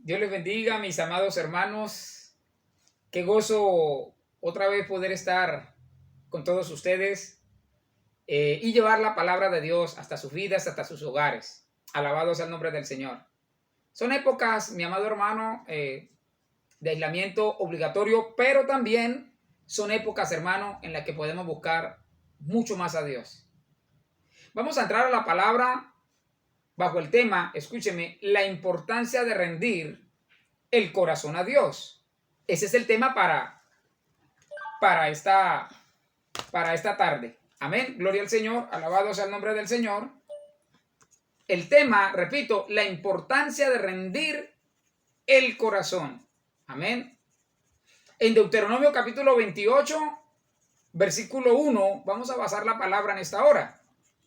Dios les bendiga, mis amados hermanos. Qué gozo otra vez poder estar con todos ustedes y llevar la palabra de Dios hasta sus vidas, hasta sus hogares. Alabados al nombre del Señor. Son épocas, mi amado hermano, de aislamiento obligatorio, pero también son épocas, hermano, en las que podemos buscar mucho más a Dios. Vamos a entrar a la palabra bajo el tema, escúcheme, la importancia de rendir el corazón a Dios. Ese es el tema para esta tarde. Amén. Gloria al Señor. Alabado sea el nombre del Señor. El tema, repito, la importancia de rendir el corazón. Amén. En Deuteronomio capítulo 28, versículo 1, vamos a basar la palabra en esta hora.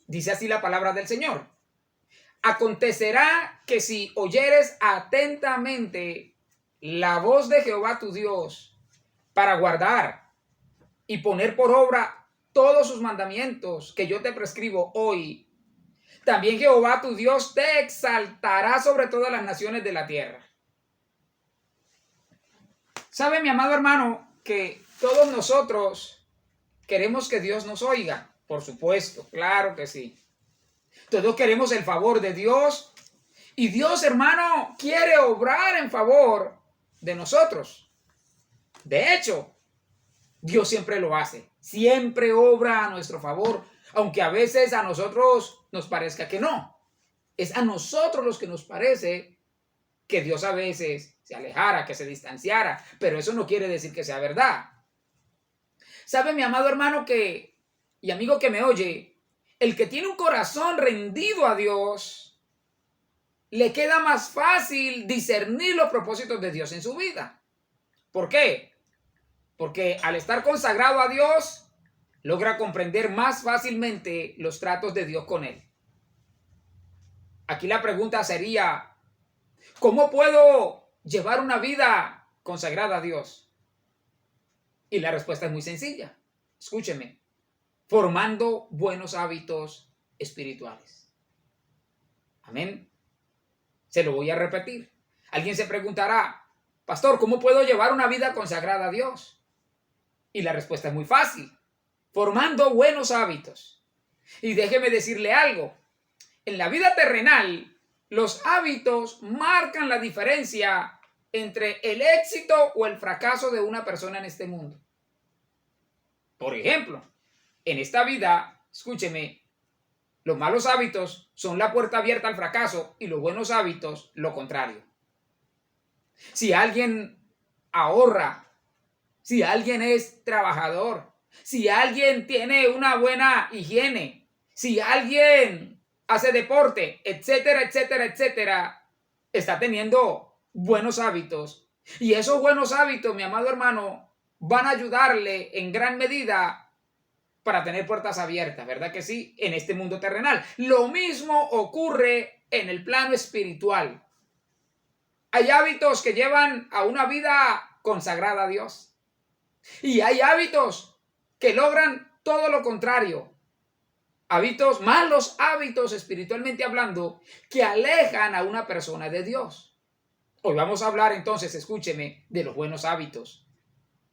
Dice así la palabra del Señor. Acontecerá que si oyeres atentamente la voz de Jehová tu Dios para guardar y poner por obra todos sus mandamientos que yo te prescribo hoy, también Jehová tu Dios te exaltará sobre todas las naciones de la tierra. ¿Sabe, mi amado hermano, que todos nosotros queremos que Dios nos oiga? Por supuesto, claro que sí. Todos queremos el favor de Dios y Dios, hermano, quiere obrar en favor de nosotros. De hecho, Dios siempre lo hace, siempre obra a nuestro favor, aunque a veces a nosotros nos parezca que no. Es a nosotros los que nos parece que Dios a veces se alejara, que se distanciara, pero eso no quiere decir que sea verdad. ¿Sabe, mi amado hermano y amigo que me oye? El que tiene un corazón rendido a Dios, le queda más fácil discernir los propósitos de Dios en su vida. ¿Por qué? Porque al estar consagrado a Dios, logra comprender más fácilmente los tratos de Dios con él. Aquí la pregunta sería, ¿cómo puedo llevar una vida consagrada a Dios? Y la respuesta es muy sencilla. Escúcheme. Formando buenos hábitos espirituales. Amén. Se lo voy a repetir. Alguien se preguntará, pastor, ¿cómo puedo llevar una vida consagrada a Dios? Y la respuesta es muy fácil. Formando buenos hábitos. Y déjeme decirle algo. En la vida terrenal, los hábitos marcan la diferencia entre el éxito o el fracaso de una persona en este mundo. Por ejemplo, en esta vida, escúcheme, los malos hábitos son la puerta abierta al fracaso y los buenos hábitos lo contrario. Si alguien ahorra, si alguien es trabajador, si alguien tiene una buena higiene, si alguien hace deporte, etcétera, etcétera, etcétera, está teniendo buenos hábitos. Y esos buenos hábitos, mi amado hermano, van a ayudarle en gran medida para tener puertas abiertas, ¿verdad que sí? En este mundo terrenal. Lo mismo ocurre en el plano espiritual. Hay hábitos que llevan a una vida consagrada a Dios. Y hay hábitos que logran todo lo contrario. Hábitos, malos hábitos espiritualmente hablando, que alejan a una persona de Dios. Hoy vamos a hablar entonces, escúcheme, de los buenos hábitos.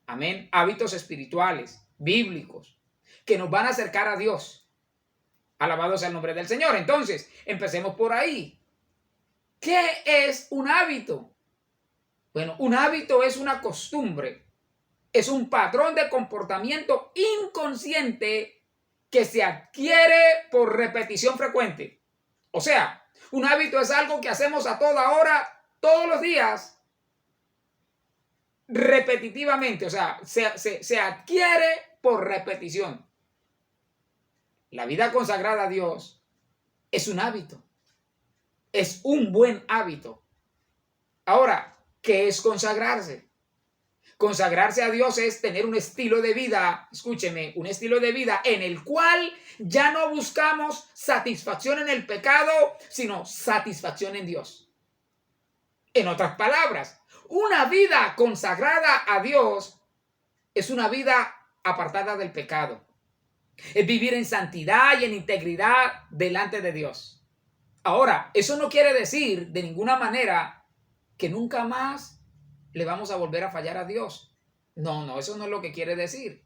Amén. Hábitos espirituales, bíblicos, que nos van a acercar a Dios. Alabado sea el nombre del Señor. Entonces, empecemos por ahí. ¿Qué es un hábito? Bueno, un hábito es una costumbre. Es un patrón de comportamiento inconsciente que se adquiere por repetición frecuente. O sea, un hábito es algo que hacemos a toda hora, todos los días, repetitivamente. O sea, se adquiere por repetición. La vida consagrada a Dios es un hábito. Es un buen hábito. Ahora, ¿qué es consagrarse? Consagrarse a Dios es tener un estilo de vida, escúcheme, un estilo de vida en el cual ya no buscamos satisfacción en el pecado, sino satisfacción en Dios. En otras palabras, una vida consagrada a Dios es una vida apartada del pecado. Es vivir en santidad y en integridad delante de Dios. Ahora, eso no quiere decir de ninguna manera que nunca más le vamos a volver a fallar a Dios. No, eso no es lo que quiere decir.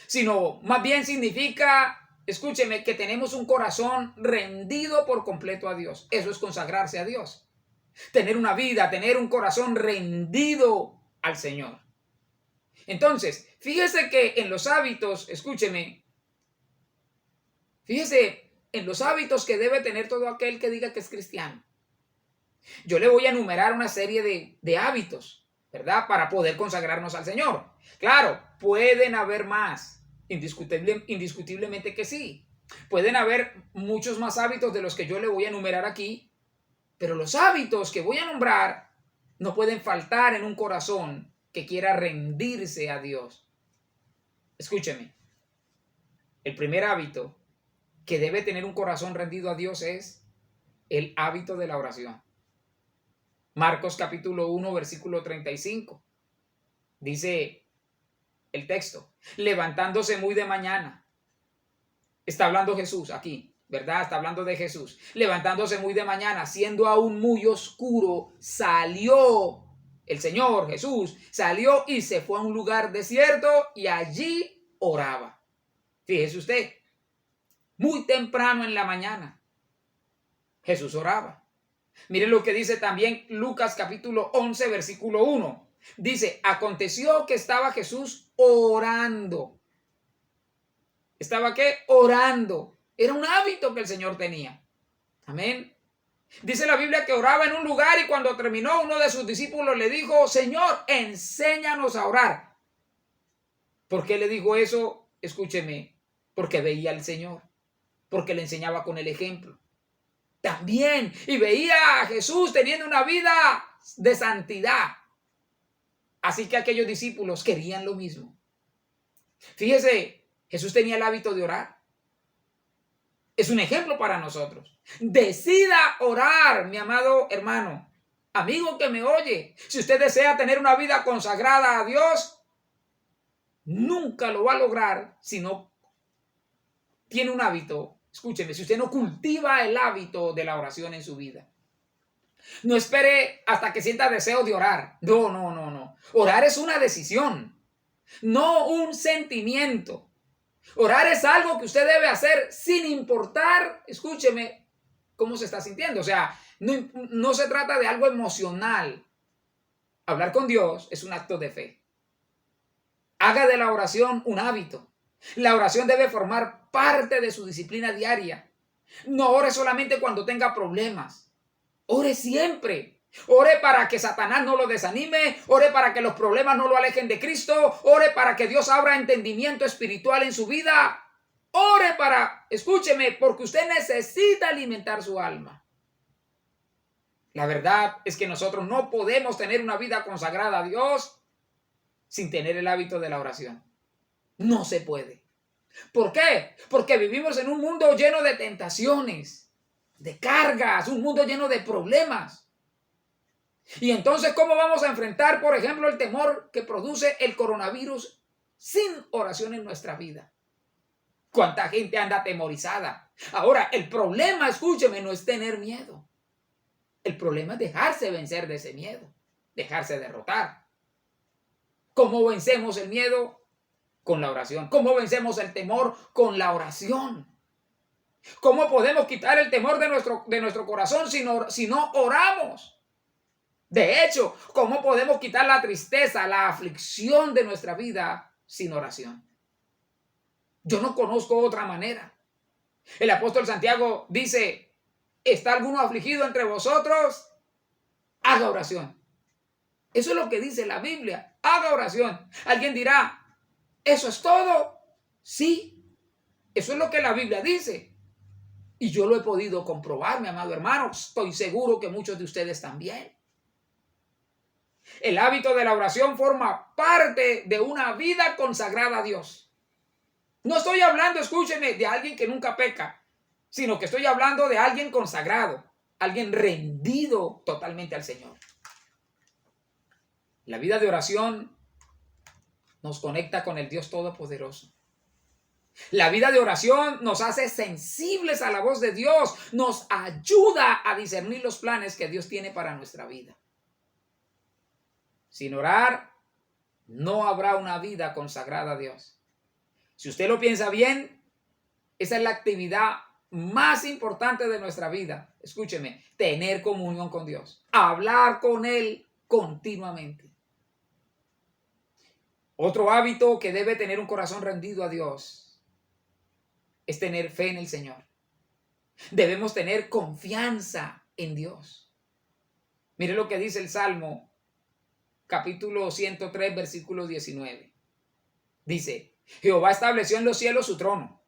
Sino más bien significa, escúcheme, que tenemos un corazón rendido por completo a Dios. Eso es consagrarse a Dios. Tener una vida, tener un corazón rendido al Señor. Entonces, fíjese que en los hábitos, escúcheme, fíjese en los hábitos que debe tener todo aquel que diga que es cristiano. Yo le voy a enumerar una serie de hábitos, ¿verdad? Para poder consagrarnos al Señor. Claro, pueden haber más, indiscutiblemente que sí. Pueden haber muchos más hábitos de los que yo le voy a enumerar aquí, pero los hábitos que voy a nombrar no pueden faltar en un corazón que quiera rendirse a Dios. Escúcheme, el primer hábito que debe tener un corazón rendido a Dios es el hábito de la oración. Marcos capítulo 1, versículo 35. Dice el texto, levantándose muy de mañana. Está hablando Jesús aquí, ¿verdad? Está hablando de Jesús. Levantándose muy de mañana, siendo aún muy oscuro, salió el Señor Jesús, salió y se fue a un lugar desierto y allí oraba. Fíjese usted, muy temprano en la mañana, Jesús oraba. Miren lo que dice también Lucas capítulo 11, versículo 1. Dice, aconteció que estaba Jesús orando. ¿Estaba qué? Orando. Era un hábito que el Señor tenía. Amén. Dice la Biblia que oraba en un lugar y cuando terminó uno de sus discípulos le dijo, Señor, enséñanos a orar. ¿Por qué le dijo eso? Escúcheme, porque veía al Señor, porque le enseñaba con el ejemplo. También, y veía a Jesús teniendo una vida de santidad. Así que aquellos discípulos querían lo mismo. Fíjese, Jesús tenía el hábito de orar. Es un ejemplo para nosotros. Decida orar, mi amado hermano, amigo que me oye. Si usted desea tener una vida consagrada a Dios, nunca lo va a lograr si no tiene un hábito. Escúcheme, si usted no cultiva el hábito de la oración en su vida. No espere hasta que sienta deseo de orar. No. Orar es una decisión, no un sentimiento. Orar es algo que usted debe hacer sin importar, escúcheme, cómo se está sintiendo. O sea, no se trata de algo emocional. Hablar con Dios es un acto de fe. Haga de la oración un hábito. La oración debe formar parte de su disciplina diaria. No ore solamente cuando tenga problemas. Ore siempre. Ore para que Satanás no lo desanime. Ore para que los problemas no lo alejen de Cristo. Ore para que Dios abra entendimiento espiritual en su vida. Ore para, escúcheme, porque usted necesita alimentar su alma. La verdad es que nosotros no podemos tener una vida consagrada a Dios sin tener el hábito de la oración. No se puede. ¿Por qué? Porque vivimos en un mundo lleno de tentaciones, de cargas, un mundo lleno de problemas. Y entonces, ¿cómo vamos a enfrentar, por ejemplo, el temor que produce el coronavirus sin oración en nuestra vida? ¿Cuánta gente anda atemorizada? Ahora, el problema, escúcheme, no es tener miedo. El problema es dejarse vencer de ese miedo, dejarse derrotar. ¿Cómo vencemos el miedo? Con la oración. ¿Cómo vencemos el temor? Con la oración. ¿Cómo podemos quitar el temor de nuestro corazón si no oramos? De hecho, ¿cómo podemos quitar la tristeza, la aflicción de nuestra vida sin oración? Yo no conozco otra manera. El apóstol Santiago dice, ¿está alguno afligido entre vosotros? Haga oración. Eso es lo que dice la Biblia. Haga oración. Alguien dirá, ¿eso es todo? Sí, eso es lo que la Biblia dice. Y yo lo he podido comprobar, mi amado hermano. Estoy seguro que muchos de ustedes también. El hábito de la oración forma parte de una vida consagrada a Dios. No estoy hablando, escúcheme, de alguien que nunca peca, sino que estoy hablando de alguien consagrado, alguien rendido totalmente al Señor. La vida de oración nos conecta con el Dios Todopoderoso. La vida de oración nos hace sensibles a la voz de Dios, nos ayuda a discernir los planes que Dios tiene para nuestra vida. Sin orar, no habrá una vida consagrada a Dios. Si usted lo piensa bien, esa es la actividad más importante de nuestra vida. Escúcheme, tener comunión con Dios, hablar con Él continuamente. Otro hábito que debe tener un corazón rendido a Dios es tener fe en el Señor. Debemos tener confianza en Dios. Mire lo que dice el Salmo, capítulo 103, versículo 19. Dice, Jehová estableció en los cielos su trono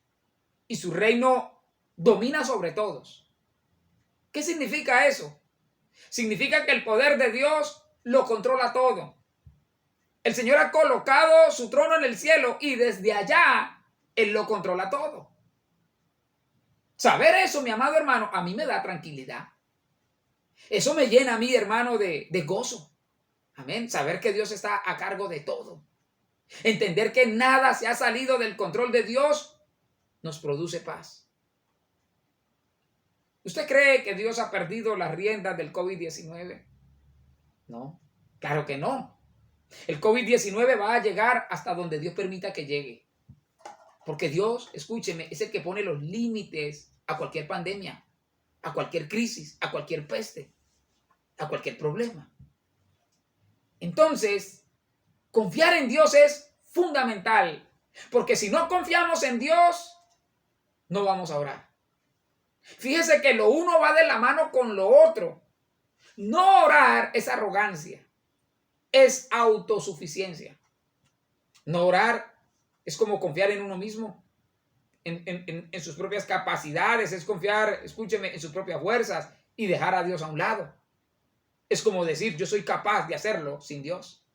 y su reino domina sobre todos. ¿Qué significa eso? Significa que el poder de Dios lo controla todo. El Señor ha colocado su trono en el cielo y desde allá Él lo controla todo. Saber eso, mi amado hermano, a mí me da tranquilidad. Eso me llena a mí, hermano, de gozo. Amén. Saber que Dios está a cargo de todo. Entender que nada se ha salido del control de Dios nos produce paz. ¿Usted cree que Dios ha perdido las riendas del COVID-19? No, claro que no. El COVID-19 va a llegar hasta donde Dios permita que llegue. Porque Dios, escúcheme, es el que pone los límites a cualquier pandemia, a cualquier crisis, a cualquier peste, a cualquier problema. Entonces, confiar en Dios es fundamental. Porque si no confiamos en Dios, no vamos a orar. Fíjese que lo uno va de la mano con lo otro. No orar es arrogancia, es autosuficiencia. No orar es como confiar en uno mismo, en sus propias capacidades, es confiar, escúcheme, en sus propias fuerzas y dejar a Dios a un lado. Es como decir, yo soy capaz de hacerlo sin Dios.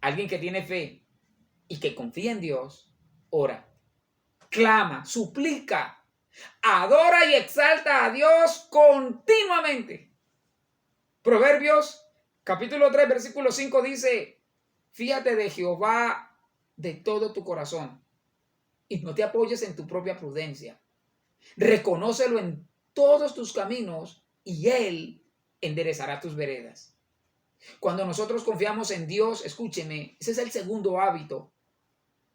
Alguien que tiene fe y que confía en Dios, ora, clama, suplica, adora y exalta a Dios continuamente. Proverbios capítulo 3, versículo 5 dice, fíate de Jehová de todo tu corazón y no te apoyes en tu propia prudencia. Reconócelo en todos tus caminos y Él enderezará tus veredas. Cuando nosotros confiamos en Dios, escúcheme, ese es el segundo hábito.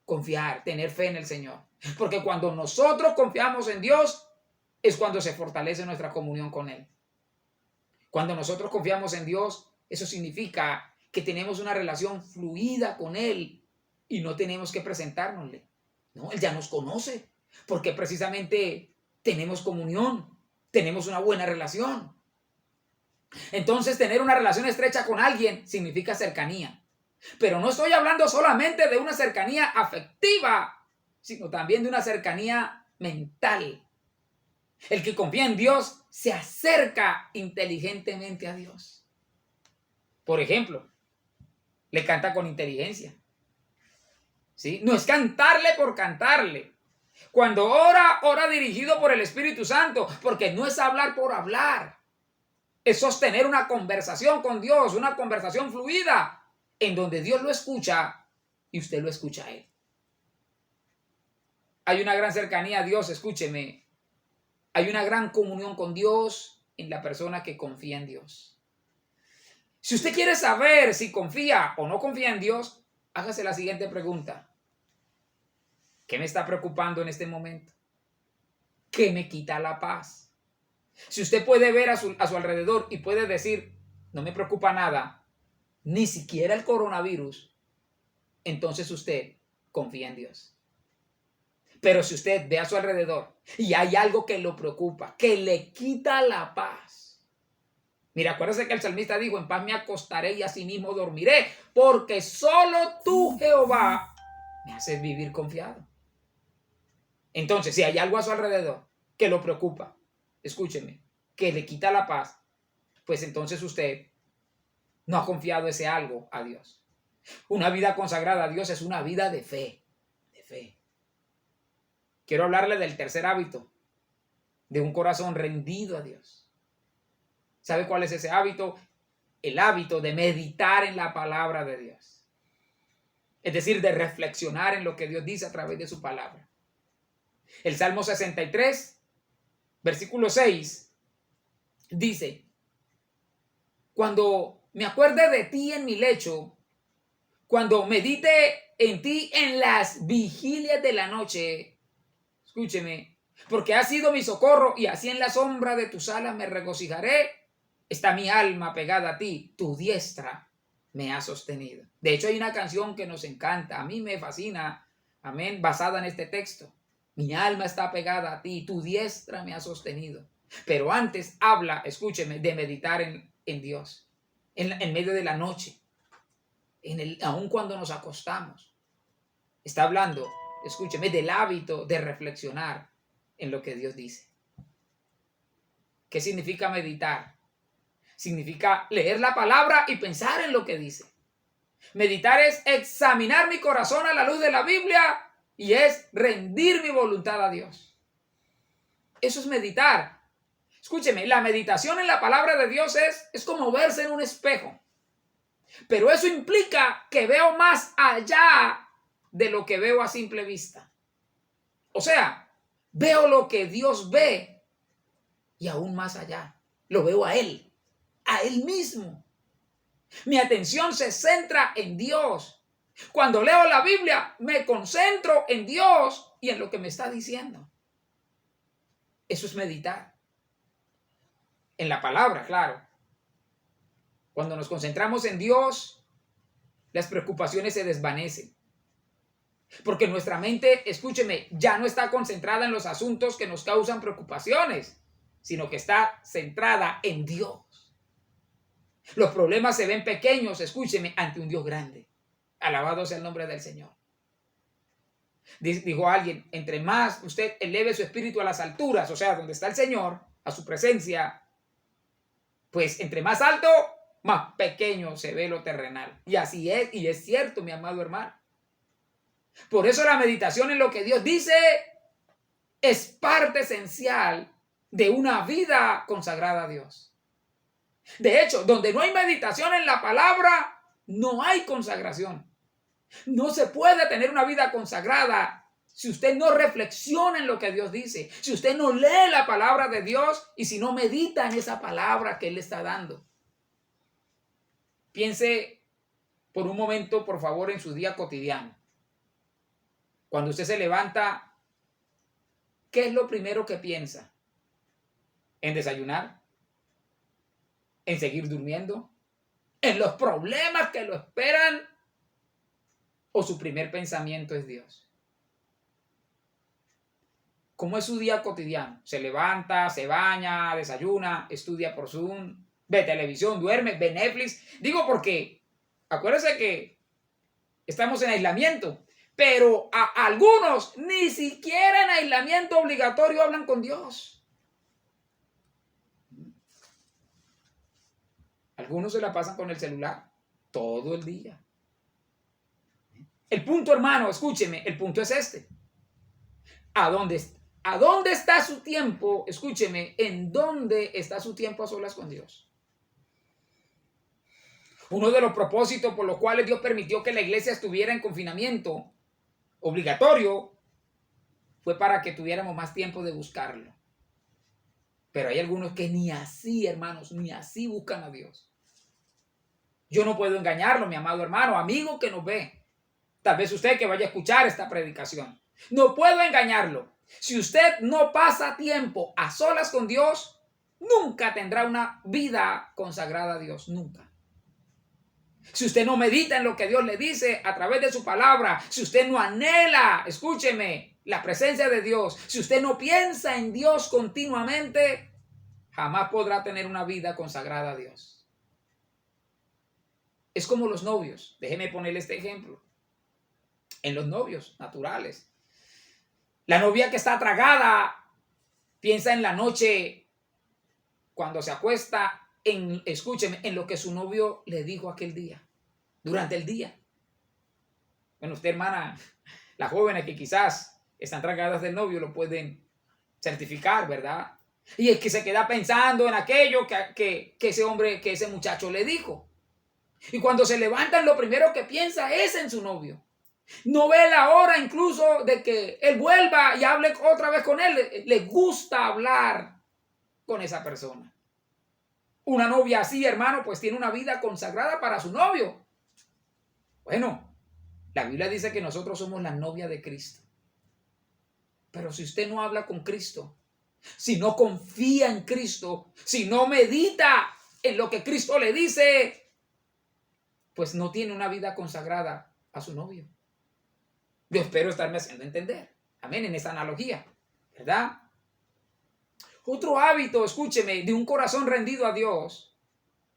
Confiar, tener fe en el Señor. Porque cuando nosotros confiamos en Dios, es cuando se fortalece nuestra comunión con Él. Cuando nosotros confiamos en Dios, eso significa que tenemos una relación fluida con Él y no tenemos que presentárnosle. No, Él ya nos conoce, porque precisamente tenemos comunión, tenemos una buena relación. Entonces, tener una relación estrecha con alguien significa cercanía. Pero no estoy hablando solamente de una cercanía afectiva, sino también de una cercanía mental. El que confía en Dios se acerca inteligentemente a Dios. Por ejemplo, le canta con inteligencia. ¿Sí? No es cantarle por cantarle. Cuando ora, ora dirigido por el Espíritu Santo, porque no es hablar por hablar. Es sostener una conversación con Dios, una conversación fluida, en donde Dios lo escucha y usted lo escucha a Él. Hay una gran cercanía a Dios, escúcheme. Hay una gran comunión con Dios en la persona que confía en Dios. Si usted quiere saber si confía o no confía en Dios, hágase la siguiente pregunta. ¿Qué me está preocupando en este momento? ¿Qué me quita la paz? Si usted puede ver a su alrededor y puede decir, no me preocupa nada, ni siquiera el coronavirus, entonces usted confía en Dios. Pero si usted ve a su alrededor y hay algo que lo preocupa, que le quita la paz. Mira, acuérdese que el salmista dijo, en paz me acostaré y asimismo dormiré, porque solo tú, Jehová, me haces vivir confiado. Entonces, si hay algo a su alrededor que lo preocupa, escúcheme, que le quita la paz, pues entonces usted no ha confiado ese algo a Dios. Una vida consagrada a Dios es una vida de fe, de fe. Quiero hablarle del tercer hábito, de un corazón rendido a Dios. ¿Sabe cuál es ese hábito? El hábito de meditar en la palabra de Dios. Es decir, de reflexionar en lo que Dios dice a través de su palabra. El Salmo 63, versículo 6, dice, cuando me acuerde de ti en mi lecho, cuando medite en ti en las vigilias de la noche. Escúcheme, porque has sido mi socorro y así en la sombra de tus alas me regocijaré. Está mi alma pegada a ti, tu diestra me ha sostenido. De hecho, hay una canción que nos encanta, a mí me fascina, amén, basada en este texto. Mi alma está pegada a ti, tu diestra me ha sostenido. Pero antes habla, escúcheme, de meditar en Dios, en medio de la noche, aun cuando nos acostamos. Está hablando, escúcheme, del hábito de reflexionar en lo que Dios dice. ¿Qué significa meditar? Significa leer la palabra y pensar en lo que dice. Meditar es examinar mi corazón a la luz de la Biblia y es rendir mi voluntad a Dios. Eso es meditar. Escúcheme, la meditación en la palabra de Dios es como verse en un espejo. Pero eso implica que veo más allá de lo que veo a simple vista. O sea, veo lo que Dios ve y aún más allá. Lo veo a Él mismo. Mi atención se centra en Dios. Cuando leo la Biblia, me concentro en Dios y en lo que me está diciendo. Eso es meditar. En la palabra, claro. Cuando nos concentramos en Dios, las preocupaciones se desvanecen. Porque nuestra mente, escúcheme, ya no está concentrada en los asuntos que nos causan preocupaciones, sino que está centrada en Dios. Los problemas se ven pequeños, escúcheme, ante un Dios grande. Alabado sea el nombre del Señor. Dijo alguien, entre más usted eleve su espíritu a las alturas, o sea, donde está el Señor, a su presencia, pues entre más alto, más pequeño se ve lo terrenal. Y así es, y es cierto, mi amado hermano. Por eso la meditación en lo que Dios dice es parte esencial de una vida consagrada a Dios. De hecho, donde no hay meditación en la palabra, no hay consagración. No se puede tener una vida consagrada si usted no reflexiona en lo que Dios dice, si usted no lee la palabra de Dios y si no medita en esa palabra que Él le está dando. Piense por un momento, por favor, en su día cotidiano. Cuando usted se levanta, ¿qué es lo primero que piensa? ¿En desayunar? ¿En seguir durmiendo? ¿En los problemas que lo esperan? ¿O su primer pensamiento es Dios? ¿Cómo es su día cotidiano? ¿Se levanta, se baña, desayuna, estudia por Zoom, ve televisión, duerme, ve Netflix? Digo porque, acuérdense que estamos en aislamiento, pero a algunos ni siquiera en aislamiento obligatorio hablan con Dios. Algunos se la pasan con el celular todo el día. El punto, hermano, escúcheme, el punto es este. ¿A dónde está su tiempo? Escúcheme, ¿en dónde está su tiempo a solas con Dios? Uno de los propósitos por los cuales Dios permitió que la iglesia estuviera en confinamiento obligatorio fue para que tuviéramos más tiempo de buscarlo. Pero hay algunos que ni así, hermanos, ni así buscan a Dios. Yo no puedo engañarlo, mi amado hermano, amigo que nos ve. Tal vez usted que vaya a escuchar esta predicación. No puedo engañarlo. Si usted no pasa tiempo a solas con Dios, nunca tendrá una vida consagrada a Dios, nunca. Si usted no medita en lo que Dios le dice a través de su palabra, si usted no anhela, escúcheme, la presencia de Dios, si usted no piensa en Dios continuamente, jamás podrá tener una vida consagrada a Dios. Es como los novios. Déjeme ponerle este ejemplo. En los novios naturales, la novia que está tragada piensa en la noche cuando se acuesta escúcheme, en lo que su novio le dijo aquel día, durante el día. Bueno, usted, hermana, las jóvenes que quizás están tragadas del novio lo pueden certificar, ¿verdad? Y es que se queda pensando en aquello que ese hombre, que ese muchacho le dijo. Y cuando se levantan, lo primero que piensa es en su novio. No ve la hora incluso de que él vuelva y hable otra vez con él. Le gusta hablar con esa persona. Una novia así, hermano, pues tiene una vida consagrada para su novio. Bueno, la Biblia dice que nosotros somos la novia de Cristo. Pero si usted no habla con Cristo, si no confía en Cristo, si no medita en lo que Cristo le dice, pues no tiene una vida consagrada a su novio. Yo espero estarme haciendo entender. Amén, en esta analogía, ¿verdad? Otro hábito, escúcheme, de un corazón rendido a Dios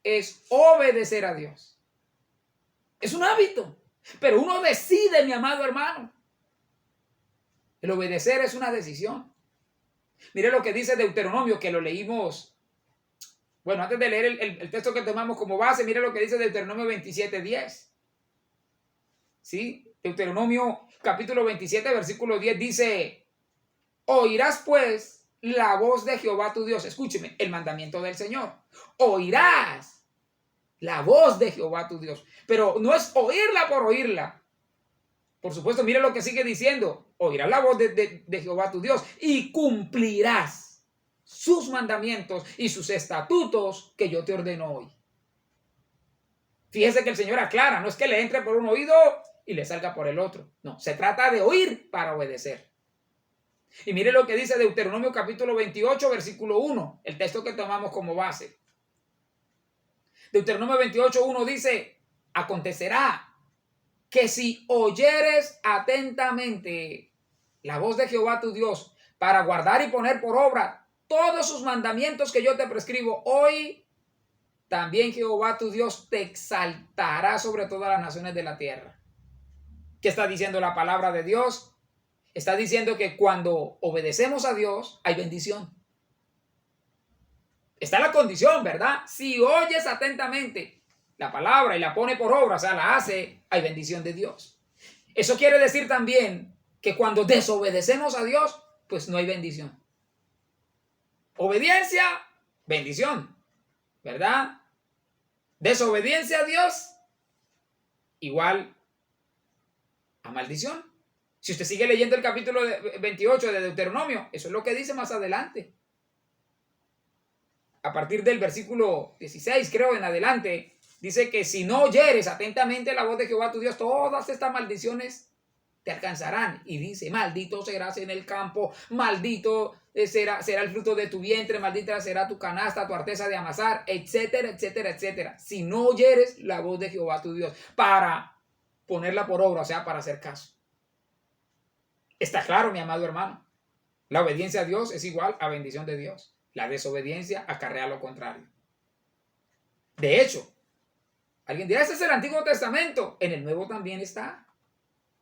es obedecer a Dios. Es un hábito, pero uno decide, mi amado hermano. El obedecer es una decisión. Mire lo que dice Deuteronomio, que lo leímos. Bueno, antes de leer el texto que tomamos como base, mire lo que dice Deuteronomio 27:10. ¿Sí? Deuteronomio capítulo 27, versículo 10 dice: oirás pues la voz de Jehová tu Dios. Escúcheme, el mandamiento del Señor. Oirás la voz de Jehová tu Dios. Pero no es oírla por oírla. Por supuesto, mire lo que sigue diciendo. Oirás la voz de Jehová tu Dios y cumplirás sus mandamientos y sus estatutos que yo te ordeno hoy. Fíjese que el Señor aclara, no es que le entre por un oído y le salga por el otro. No, se trata de oír para obedecer. Y mire lo que dice Deuteronomio capítulo 28, versículo 1, el texto que tomamos como base. Deuteronomio 28, 1 dice: acontecerá que si oyeres atentamente la voz de Jehová tu Dios para guardar y poner por obra todos sus mandamientos que yo te prescribo hoy, también Jehová tu Dios te exaltará sobre todas las naciones de la tierra. ¿Qué está diciendo la palabra de Dios? Está diciendo que cuando obedecemos a Dios hay bendición. Está la condición, ¿verdad? Si oyes atentamente la palabra y la pone por obra, o sea, la hace, hay bendición de Dios. Eso quiere decir también que cuando desobedecemos a Dios, pues no hay bendición. Obediencia, bendición, ¿verdad? Desobediencia a Dios, igual a maldición. Si usted sigue leyendo el capítulo 28 de Deuteronomio, eso es lo que dice más adelante. A partir del versículo 16, creo, en adelante, dice que si no oyeres atentamente la voz de Jehová tu Dios, todas estas maldiciones te alcanzarán. Y dice: maldito serás en el campo, maldito será el fruto de tu vientre, maldita será tu canasta, tu arteza de amasar, etcétera, etcétera, etcétera. Si no oyeres la voz de Jehová tu Dios, para ponerla por obra, o sea, para hacer caso. Está claro, mi amado hermano. La obediencia a Dios es igual a bendición de Dios. La desobediencia acarrea lo contrario. De hecho, alguien dirá: ese es el Antiguo Testamento. En el Nuevo también está.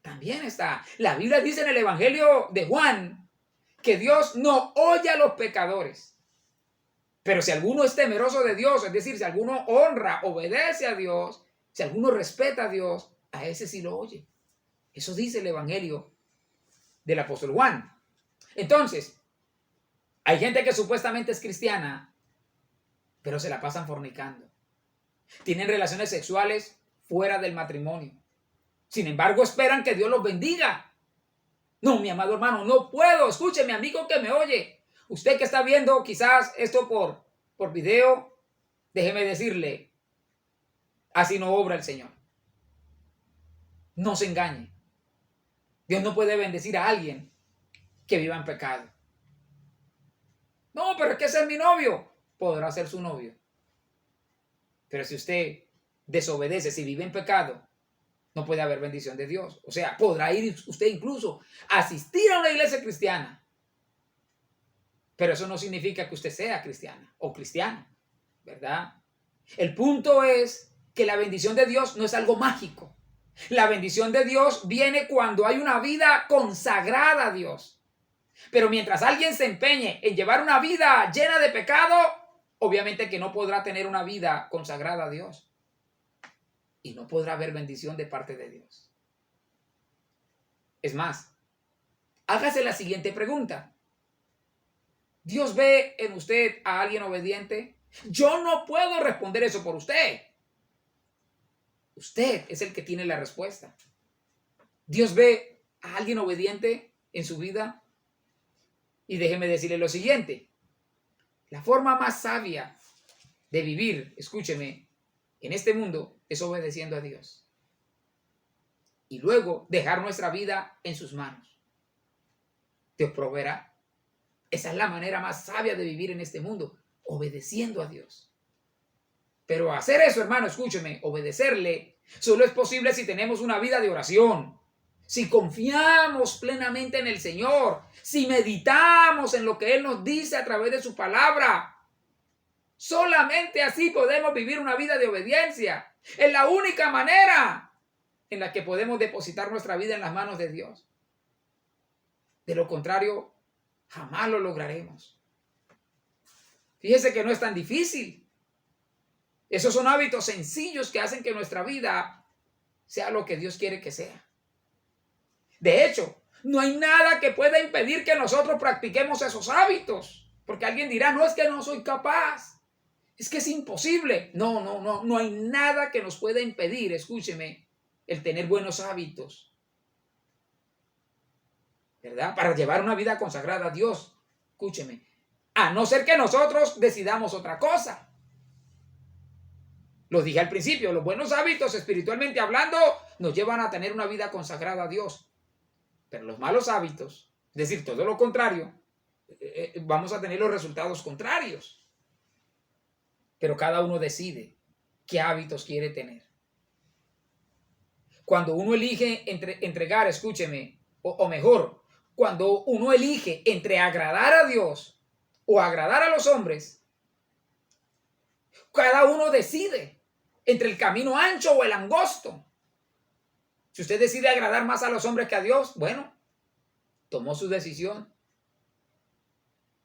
También está. La Biblia dice en el Evangelio de Juan que Dios no oye a los pecadores. Pero si alguno es temeroso de Dios, es decir, si alguno honra, obedece a Dios, si alguno respeta a Dios, a ese sí lo oye. Eso dice el Evangelio del apóstol Juan. Entonces, hay gente que supuestamente es cristiana, pero se la pasan fornicando. Tienen relaciones sexuales fuera del matrimonio. Sin embargo, esperan que Dios los bendiga. No, mi amado hermano, no puedo. Escuche, mi amigo que me oye. Usted que está viendo quizás esto por video, déjeme decirle, así no obra el Señor. No se engañe. Dios no puede bendecir a alguien que viva en pecado. No, pero es que ese es mi novio. Podrá ser su novio. Pero si usted desobedece, si vive en pecado, no puede haber bendición de Dios. O sea, podrá ir usted incluso a asistir a una iglesia cristiana. Pero eso no significa que usted sea cristiana o cristiano, ¿verdad? El punto es que la bendición de Dios no es algo mágico. La bendición de Dios viene cuando hay una vida consagrada a Dios. Pero mientras alguien se empeñe en llevar una vida llena de pecado, obviamente que no podrá tener una vida consagrada a Dios. Y no podrá haber bendición de parte de Dios. Es más, hágase la siguiente pregunta. ¿Dios ve en usted a alguien obediente? Yo no puedo responder eso por usted. Usted es el que tiene la respuesta. ¿Dios ve a alguien obediente en su vida? Y déjeme decirle lo siguiente. La forma más sabia de vivir, escúcheme, en este mundo es obedeciendo a Dios. Y luego dejar nuestra vida en sus manos. Dios proveerá. Esa es la manera más sabia de vivir en este mundo, obedeciendo a Dios. Pero hacer eso, hermano, escúcheme, obedecerle, solo es posible si tenemos una vida de oración, si confiamos plenamente en el Señor, si meditamos en lo que Él nos dice a través de su palabra. Solamente así podemos vivir una vida de obediencia. Es la única manera en la que podemos depositar nuestra vida en las manos de Dios. De lo contrario, jamás lo lograremos. Fíjese que no es tan difícil. Esos son hábitos sencillos que hacen que nuestra vida sea lo que Dios quiere que sea. De hecho, no hay nada que pueda impedir que nosotros practiquemos esos hábitos. Porque alguien dirá, no, es que no soy capaz. Es que es imposible. No hay nada que nos pueda impedir, escúcheme, el tener buenos hábitos. ¿Verdad? Para llevar una vida consagrada a Dios. Escúcheme. A no ser que nosotros decidamos otra cosa. Lo dije al principio, los buenos hábitos, espiritualmente hablando, nos llevan a tener una vida consagrada a Dios. Pero los malos hábitos, es decir, todo lo contrario, vamos a tener los resultados contrarios. Pero cada uno decide qué hábitos quiere tener. Cuando uno elige entregar, escúcheme, o mejor, cuando uno elige entre agradar a Dios o agradar a los hombres, cada uno decide entre el camino ancho o el angosto. Si usted decide agradar más a los hombres que a Dios, bueno, tomó su decisión.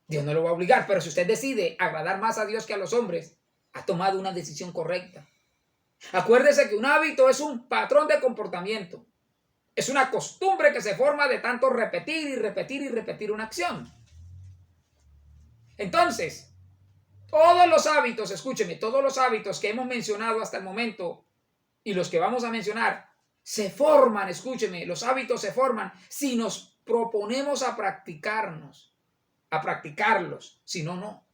Dios no lo va a obligar, pero si usted decide agradar más a Dios que a los hombres, ha tomado una decisión correcta. Acuérdese que un hábito es un patrón de comportamiento. Es una costumbre que se forma de tanto repetir y repetir y repetir una acción. Entonces, todos los hábitos, escúcheme, todos los hábitos que hemos mencionado hasta el momento y los que vamos a mencionar, se forman, escúcheme, los hábitos se forman si nos proponemos a practicarlos. Si no, no.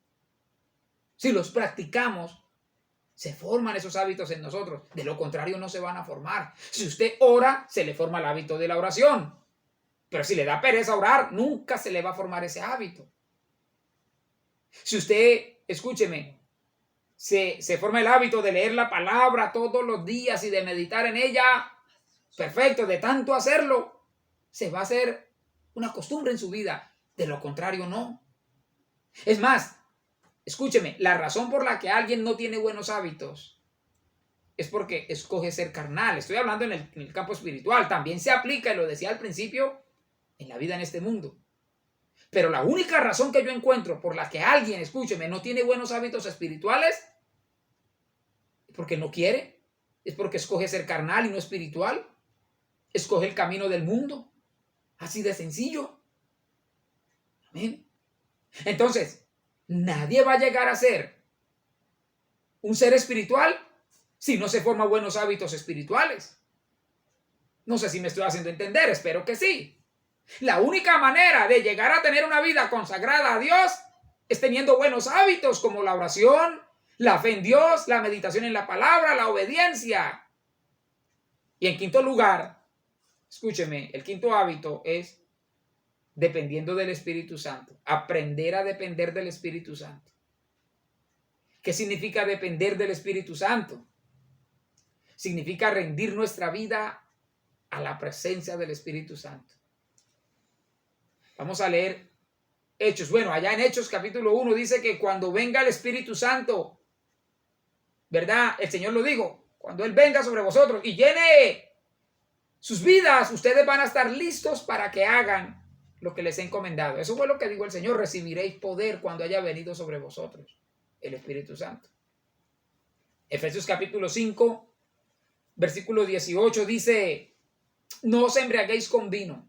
Si los practicamos, se forman esos hábitos en nosotros. De lo contrario, no se van a formar. Si usted ora, se le forma el hábito de la oración. Pero si le da pereza orar, nunca se le va a formar ese hábito. Si usted, escúcheme, se forma el hábito de leer la palabra todos los días y de meditar en ella, perfecto, de tanto hacerlo, se va a hacer una costumbre en su vida. De lo contrario, no. Es más, escúcheme, la razón por la que alguien no tiene buenos hábitos es porque escoge ser carnal. Estoy hablando en el campo espiritual. También se aplica, y lo decía al principio, en la vida en este mundo. Pero la única razón que yo encuentro por la que alguien, escúcheme, no tiene buenos hábitos espirituales es porque no quiere, es porque escoge ser carnal y no espiritual, escoge el camino del mundo. Así de sencillo. Amén. Entonces, nadie va a llegar a ser un ser espiritual si no se forman buenos hábitos espirituales. No sé si me estoy haciendo entender, espero que sí. La única manera de llegar a tener una vida consagrada a Dios es teniendo buenos hábitos como la oración, la fe en Dios, la meditación en la palabra, la obediencia. Y en quinto lugar, escúcheme, el quinto hábito es dependiendo del Espíritu Santo. Aprender a depender del Espíritu Santo. ¿Qué significa depender del Espíritu Santo? Significa rendir nuestra vida a la presencia del Espíritu Santo. Vamos a leer Hechos. Bueno, allá en Hechos capítulo 1 dice que cuando venga el Espíritu Santo, ¿verdad? El Señor lo dijo, cuando Él venga sobre vosotros y llene sus vidas, ustedes van a estar listos para que hagan lo que les he encomendado. Eso fue lo que dijo el Señor, recibiréis poder cuando haya venido sobre vosotros el Espíritu Santo. Efesios capítulo 5, versículo 18 dice, no os embriaguéis con vino,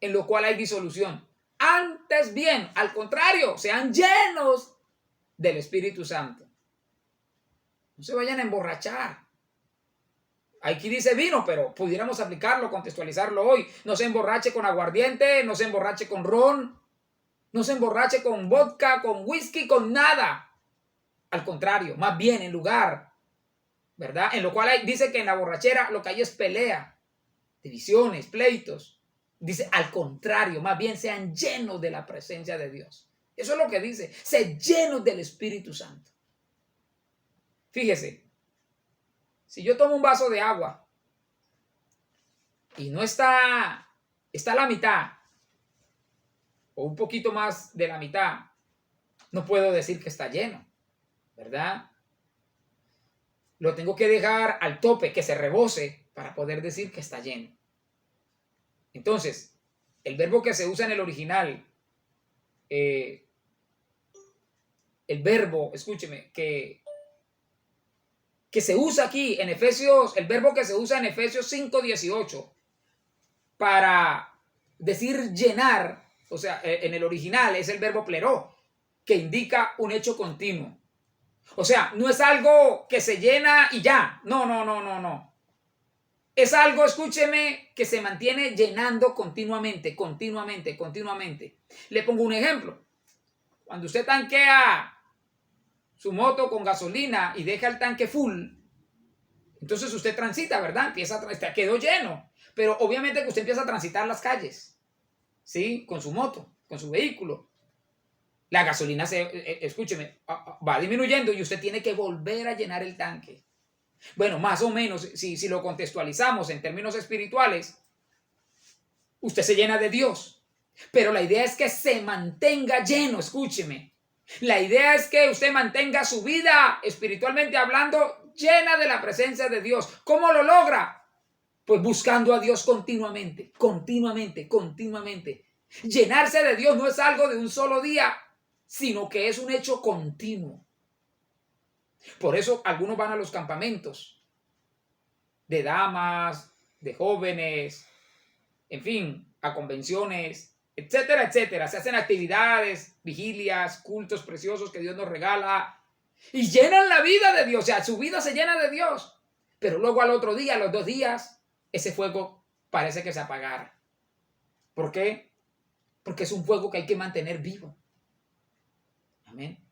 en lo cual hay disolución. Antes bien, al contrario, sean llenos del Espíritu Santo. No se vayan a emborrachar. Aquí dice vino, pero pudiéramos aplicarlo, contextualizarlo hoy. No se emborrache con aguardiente, no se emborrache con ron, no se emborrache con vodka, con whisky, con nada. Al contrario, más bien en lugar, ¿verdad? En lo cual dice que en la borrachera lo que hay es pelea, divisiones, pleitos. Dice, al contrario, más bien sean llenos de la presencia de Dios. Eso es lo que dice, se llenos del Espíritu Santo. Fíjese, si yo tomo un vaso de agua y no está a la mitad o un poquito más de la mitad, no puedo decir que está lleno, ¿verdad? Lo tengo que dejar al tope, que se rebose, para poder decir que está lleno. Entonces, el verbo que se usa en el original, el verbo, escúcheme, que se usa aquí en Efesios, el verbo que se usa en Efesios 5:18 para decir llenar, o sea, en el original es el verbo pleró, que indica un hecho continuo. O sea, no es algo que se llena y ya. No. Es algo, escúcheme, que se mantiene llenando continuamente. Le pongo un ejemplo. Cuando usted tanquea su moto con gasolina y deja el tanque full, entonces usted transita, ¿verdad? Quedó lleno. Pero obviamente que usted empieza a transitar las calles, ¿sí? Con su moto, con su vehículo. La gasolina escúcheme, va disminuyendo y usted tiene que volver a llenar el tanque. Bueno, más o menos, si lo contextualizamos en términos espirituales, usted se llena de Dios. Pero la idea es que se mantenga lleno, escúcheme. La idea es que usted mantenga su vida, espiritualmente hablando, llena de la presencia de Dios. ¿Cómo lo logra? Pues buscando a Dios continuamente. Llenarse de Dios no es algo de un solo día, sino que es un hecho continuo. Por eso algunos van a los campamentos de damas, de jóvenes, en fin, a convenciones, etcétera. Se hacen actividades, vigilias, cultos preciosos que Dios nos regala y llenan la vida de Dios. O sea, su vida se llena de Dios. Pero luego al otro día, a los 2 días, ese fuego parece que se apagara. ¿Por qué? Porque es un fuego que hay que mantener vivo. Amén.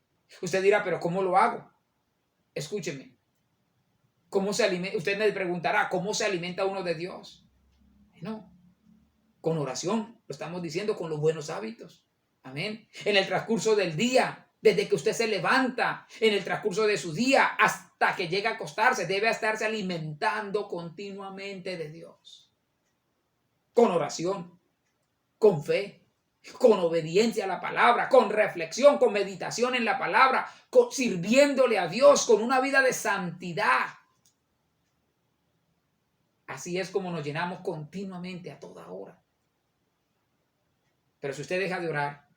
Usted dirá, pero ¿cómo lo hago? Escúcheme. ¿Cómo se alimenta? Usted me preguntará, ¿cómo se alimenta uno de Dios? Bueno, con oración, lo estamos diciendo, con los buenos hábitos. Amén. En el transcurso del día, desde que usted se levanta, en el transcurso de su día, hasta que llega a acostarse, debe estarse alimentando continuamente de Dios. Con oración, con fe, con obediencia a la palabra, con reflexión, con meditación en la palabra, sirviéndole a Dios con una vida de santidad. Así es como nos llenamos continuamente a toda hora. Pero si usted deja de orar,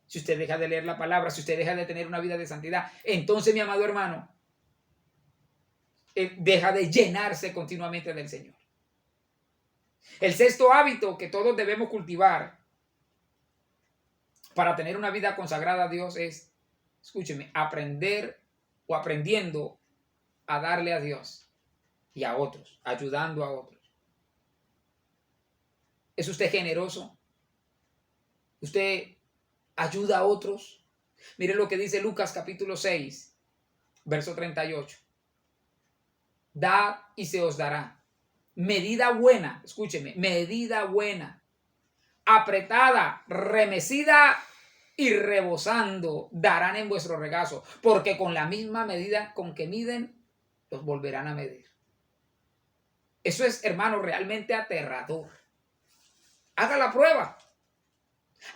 si usted deja de leer la palabra, si usted deja de tener una vida de santidad, entonces, mi amado hermano, deja de llenarse continuamente del Señor. El 6º hábito que todos debemos cultivar para tener una vida consagrada a Dios es, escúcheme, aprendiendo a darle a Dios y a otros, ayudando a otros. ¿Es usted generoso? ¿Usted ayuda a otros? Mire lo que dice Lucas capítulo 6, verso 38. Dad y se os dará. Medida buena, escúcheme, medida buena, apretada, remecida y rebosando, darán en vuestro regazo, porque con la misma medida con que miden, los volverán a medir. Eso es, hermano, realmente aterrador. Haga la prueba.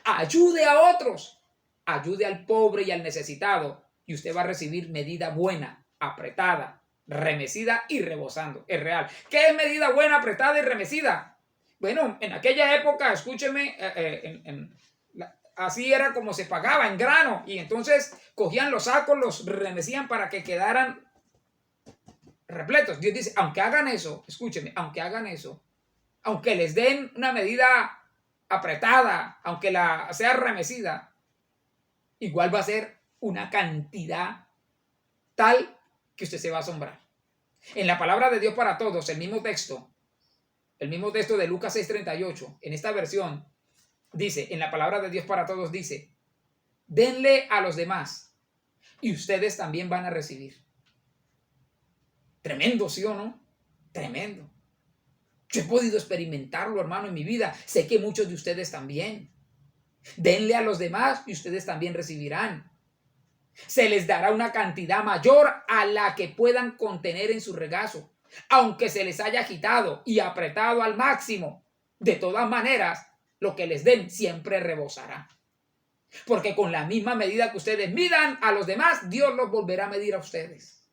Ayude a otros. Ayude al pobre y al necesitado. Y usted va a recibir medida buena, apretada, remecida y rebosando. Es real. ¿Qué es medida buena, apretada y remecida? Bueno, en aquella época, escúcheme, así era como se pagaba en grano. Y entonces cogían los sacos, los remecían para que quedaran repletos. Dios dice, aunque hagan eso, escúcheme, aunque les den una medida apretada, aunque sea remecida, igual va a ser una cantidad tal que usted se va a asombrar. En la palabra de Dios para todos, el mismo texto de Lucas 6:38, en esta versión, dice, en la palabra de Dios para todos dice, denle a los demás y ustedes también van a recibir. Tremendo, ¿sí o no? Tremendo. Yo he podido experimentarlo, hermano, en mi vida. Sé que muchos de ustedes también. Denle a los demás y ustedes también recibirán. Se les dará una cantidad mayor a la que puedan contener en su regazo, aunque se les haya agitado y apretado al máximo. De todas maneras, lo que les den siempre rebosará. Porque con la misma medida que ustedes midan a los demás, Dios los volverá a medir a ustedes.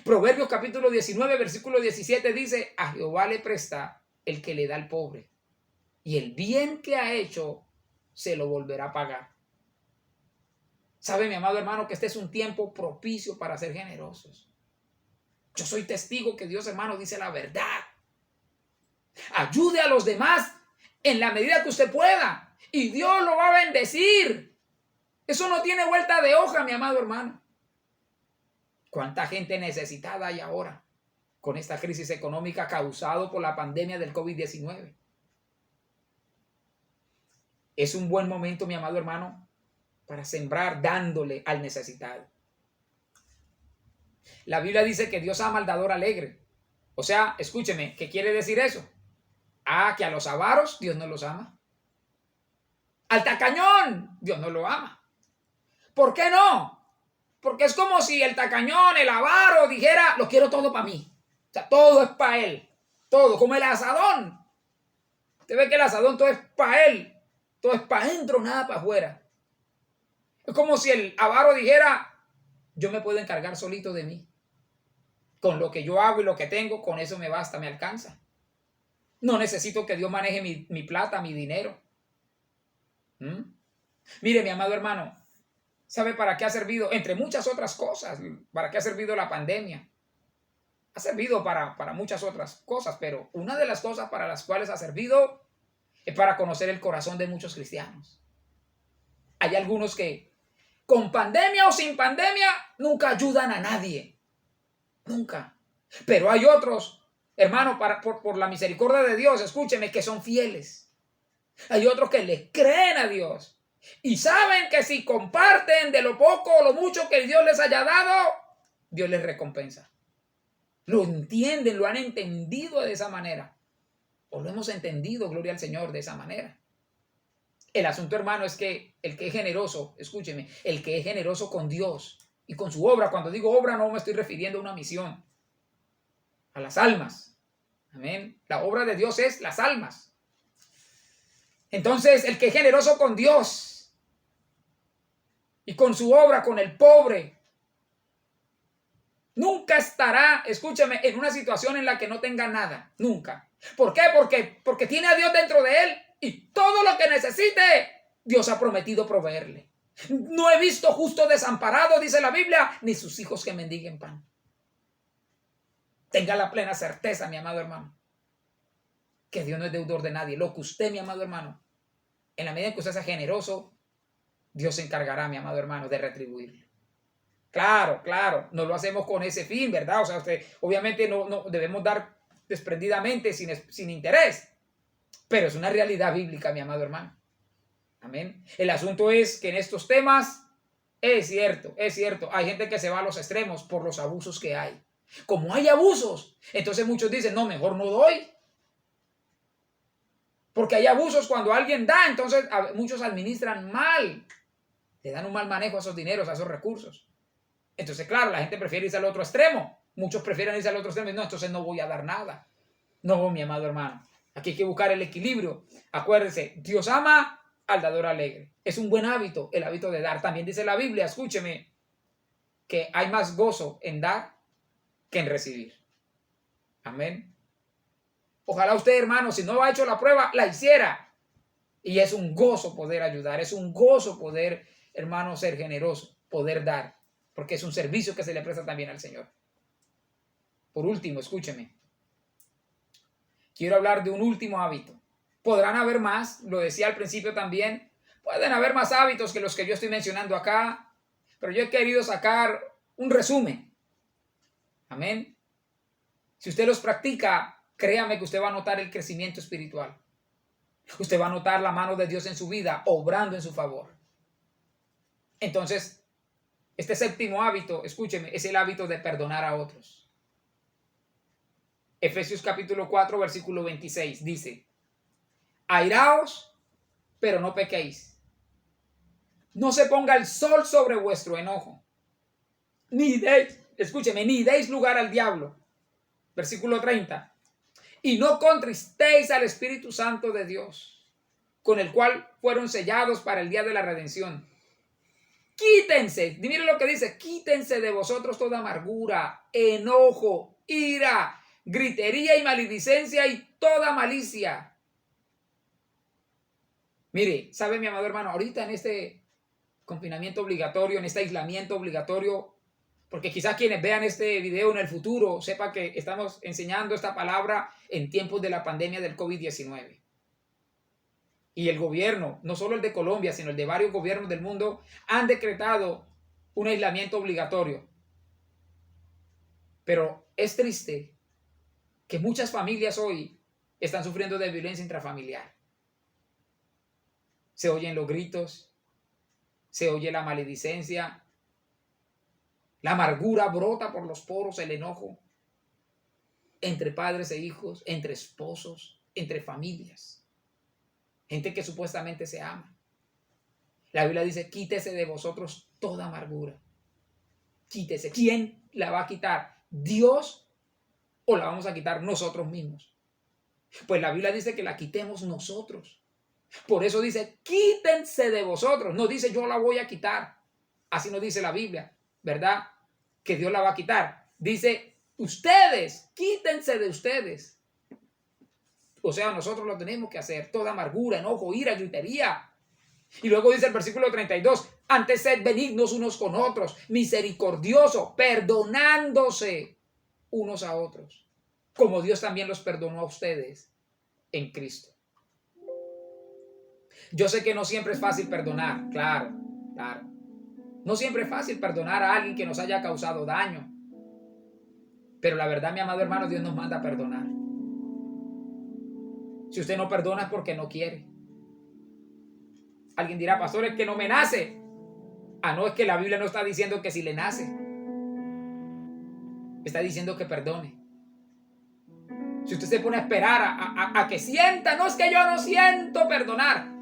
Proverbios capítulo 19, versículo 17 dice: a Jehová le presta el que le da al pobre, y el bien que ha hecho se lo volverá a pagar. ¿Sabe, mi amado hermano, que este es un tiempo propicio para ser generosos? Yo soy testigo que Dios, hermano, dice la verdad. Ayude a los demás en la medida que usted pueda, y Dios lo va a bendecir. Eso no tiene vuelta de hoja, mi amado hermano. ¿Cuánta gente necesitada hay ahora con esta crisis económica causada por la pandemia del COVID-19? Es un buen momento, mi amado hermano, para sembrar dándole al necesitado. La Biblia dice que Dios ama al dador alegre. O sea, escúcheme, ¿qué quiere decir eso? Que a los avaros Dios no los ama. Al tacañón Dios no lo ama. ¿Por qué no? Porque es como si el tacañón, el avaro, dijera: lo quiero todo para mí. O sea, todo es para él. Todo, como el asadón. Usted ve que el asadón todo es para él. Todo es para adentro, nada para afuera. Es como si el avaro dijera: yo me puedo encargar solito de mí. Con lo que yo hago y lo que tengo, con eso me basta, me alcanza. No necesito que Dios maneje mi plata, mi dinero. Mire, mi amado hermano, ¿sabe para qué ha servido? Entre muchas otras cosas, ¿para qué ha servido la pandemia? Ha servido para muchas otras cosas, pero una de las cosas para las cuales ha servido es para conocer el corazón de muchos cristianos. Hay algunos que, con pandemia o sin pandemia, nunca ayudan a nadie. Nunca. Pero hay otros, hermano, por la misericordia de Dios, escúcheme, que son fieles. Hay otros que le creen a Dios y saben que si comparten de lo poco o lo mucho que Dios les haya dado, Dios les recompensa. Lo entienden, lo han entendido de esa manera. O lo hemos entendido, gloria al Señor, de esa manera. El asunto, hermano, es que el que es generoso, escúcheme, el que es generoso con Dios y con su obra, cuando digo obra no me estoy refiriendo a una misión, a las almas. Amén. La obra de Dios es las almas. Entonces, el que es generoso con Dios y con su obra, con el pobre, nunca estará, escúchame, en una situación en la que no tenga nada. Nunca. ¿Por qué? Porque tiene a Dios dentro de él y todo lo que necesite, Dios ha prometido proveerle. No he visto justo desamparado, dice la Biblia, ni sus hijos que mendiguen pan. Tenga la plena certeza, mi amado hermano, que Dios no es deudor de nadie. Lo que usted, mi amado hermano, en la medida en que usted sea generoso, Dios se encargará, mi amado hermano, de retribuirle. Claro, no lo hacemos con ese fin, ¿verdad? O sea, usted, obviamente no debemos dar desprendidamente, sin interés, pero es una realidad bíblica, mi amado hermano. Amén. El asunto es que en estos temas es cierto, hay gente que se va a los extremos por los abusos que hay. Como hay abusos, entonces muchos dicen: no, mejor no doy. Porque hay abusos cuando alguien da, entonces muchos administran mal. Le dan un mal manejo a esos dineros, a esos recursos. Entonces, claro, la gente prefiere irse al otro extremo. Muchos prefieren irse al otro extremo y no, entonces no voy a dar nada. No, mi amado hermano. Aquí hay que buscar el equilibrio. Acuérdense, Dios ama al dador alegre. Es un buen hábito, el hábito de dar. También dice la Biblia, escúcheme, que hay más gozo en dar que en recibir. Amén. Ojalá usted, hermano, si no ha hecho la prueba, la hiciera. Y es un gozo poder ayudar. Es un gozo poder, hermano, ser generoso, poder dar. Porque es un servicio que se le presta también al Señor. Por último, escúcheme. Quiero hablar de un último hábito. Podrán haber más, lo decía al principio también. Pueden haber más hábitos que los que yo estoy mencionando acá. Pero yo he querido sacar un resumen. Amén. Si usted los practica, créame que usted va a notar el crecimiento espiritual. Usted va a notar la mano de Dios en su vida, obrando en su favor. Entonces, este séptimo hábito, escúcheme, es el hábito de perdonar a otros. Efesios capítulo 4, versículo 26 dice: airaos, pero no pequéis. No se ponga el sol sobre vuestro enojo. Ni deis, escúcheme, ni deis lugar al diablo. Versículo 30. Y no contristéis al Espíritu Santo de Dios, con el cual fueron sellados para el día de la redención. Quítense, mire lo que dice: quítense de vosotros toda amargura, enojo, ira, gritería y maledicencia y toda malicia. Mire, sabe mi amado hermano, ahorita en este confinamiento obligatorio, en este aislamiento obligatorio, porque quizás quienes vean este video en el futuro sepan que estamos enseñando esta palabra en tiempos de la pandemia del COVID-19. Y el gobierno, no solo el de Colombia, sino el de varios gobiernos del mundo, han decretado un aislamiento obligatorio. Pero es triste que muchas familias hoy están sufriendo de violencia intrafamiliar. Se oyen los gritos, se oye la maledicencia, la amargura brota por los poros, el enojo, entre padres e hijos, entre esposos, entre familias. Gente que supuestamente se ama. La Biblia dice: quítese de vosotros toda amargura. Quítese. ¿Quién la va a quitar? ¿Dios o la vamos a quitar nosotros mismos? Pues la Biblia dice que la quitemos nosotros. Por eso dice: quítense de vosotros. No dice yo la voy a quitar. Así no dice la Biblia, ¿verdad? Que Dios la va a quitar. Dice: ustedes, quítense de ustedes. O sea, nosotros lo tenemos que hacer. Toda amargura, enojo, ira, gritería. Y luego dice el versículo 32: antes sed benignos unos con otros, misericordiosos, perdonándose unos a otros, como Dios también los perdonó a ustedes en Cristo. Yo sé que no siempre es fácil perdonar, claro. No siempre es fácil perdonar a alguien que nos haya causado daño. Pero la verdad, mi amado hermano, Dios nos manda a perdonar. Si usted no perdona es porque no quiere. Alguien dirá: pastor, es que no me nace. Ah, no, es que la Biblia no está diciendo que si le nace. Está diciendo que perdone. Si usted se pone a esperar a que sienta, no, es que yo no siento perdonar,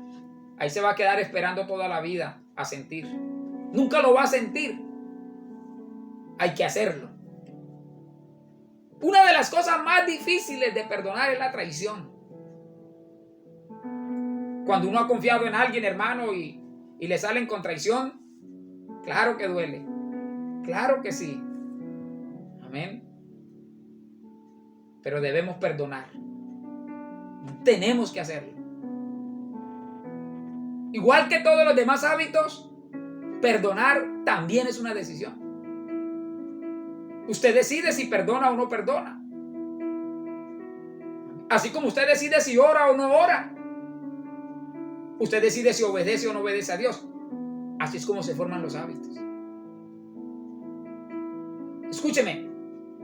ahí se va a quedar esperando toda la vida a sentir. Nunca lo va a sentir. Hay que hacerlo. Una de las cosas más difíciles de perdonar es la traición. Cuando uno ha confiado en alguien, hermano, y le salen con traición, claro que duele. Claro que sí. Amén. Pero debemos perdonar. Tenemos que hacerlo. Igual que todos los demás hábitos, perdonar también es una decisión. Usted decide si perdona o no perdona. Así como usted decide si ora o no ora. Usted decide si obedece o no obedece a Dios. Así es como se forman los hábitos. Escúcheme,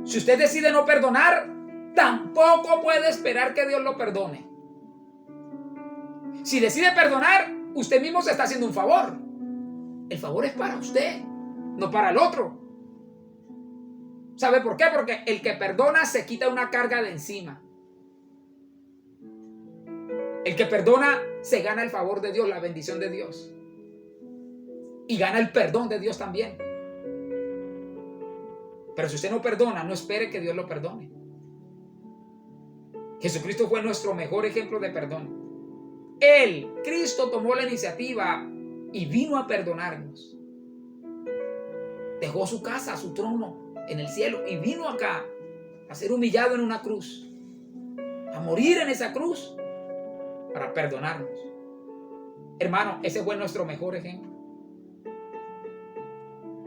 si usted decide no perdonar, tampoco puede esperar que Dios lo perdone. Si decide perdonar, usted mismo se está haciendo un favor. El favor es para usted, no para el otro. ¿Sabe por qué? Porque el que perdona se quita una carga de encima. El que perdona se gana el favor de Dios, la bendición de Dios. Y gana el perdón de Dios también. Pero si usted no perdona, no espere que Dios lo perdone. Jesucristo fue nuestro mejor ejemplo de perdón. Él, Cristo, tomó la iniciativa y vino a perdonarnos. Dejó su casa, su trono en el cielo y vino acá a ser humillado en una cruz, a morir en esa cruz para perdonarnos. Hermano, ese fue nuestro mejor ejemplo.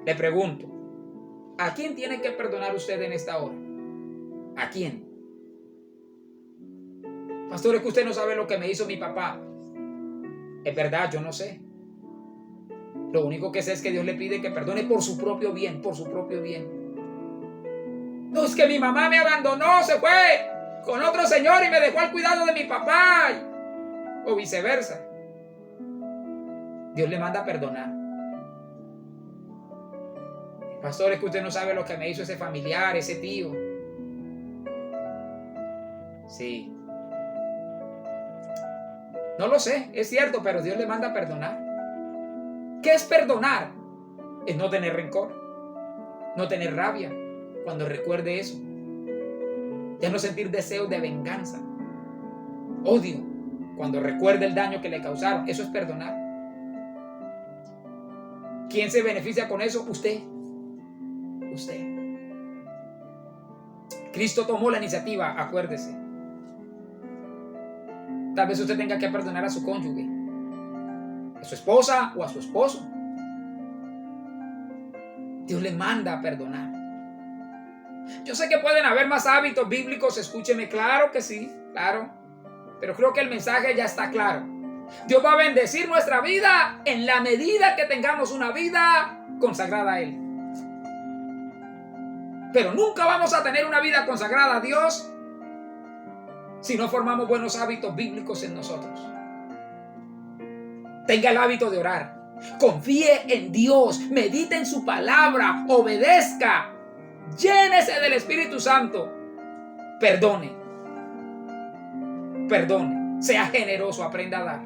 Le pregunto, ¿a quién tiene que perdonar usted en esta hora? ¿A quién? Pastor, es que usted no sabe lo que me hizo mi papá. Es verdad, yo no sé. Lo único que sé es que Dios le pide que perdone por su propio bien, por su propio bien. No, es que mi mamá me abandonó, se fue con otro señor y me dejó al cuidado de mi papá. O viceversa. Dios le manda a perdonar. Pastor, es que usted no sabe lo que me hizo ese familiar, ese tío. Sí. No lo sé, es cierto, pero Dios le manda a perdonar. ¿Qué es perdonar? Es no tener rencor, no tener rabia cuando recuerde eso. Ya no sentir deseos de venganza, odio cuando recuerde el daño que le causaron. Eso es perdonar. ¿Quién se beneficia con eso? Usted. Usted. Cristo tomó la iniciativa, acuérdese. Tal vez usted tenga que perdonar a su cónyuge, a su esposa o a su esposo. Dios le manda a perdonar. Yo sé que pueden haber más hábitos bíblicos, escúcheme, claro que sí, claro. Pero creo que el mensaje ya está claro. Dios va a bendecir nuestra vida en la medida que tengamos una vida consagrada a Él. Pero nunca vamos a tener una vida consagrada a Dios si no formamos buenos hábitos bíblicos en nosotros. Tenga el hábito de orar. Confíe en Dios. Medite en su palabra. Obedezca. Llénese del Espíritu Santo. Perdone. Perdone. Sea generoso. Aprenda a dar.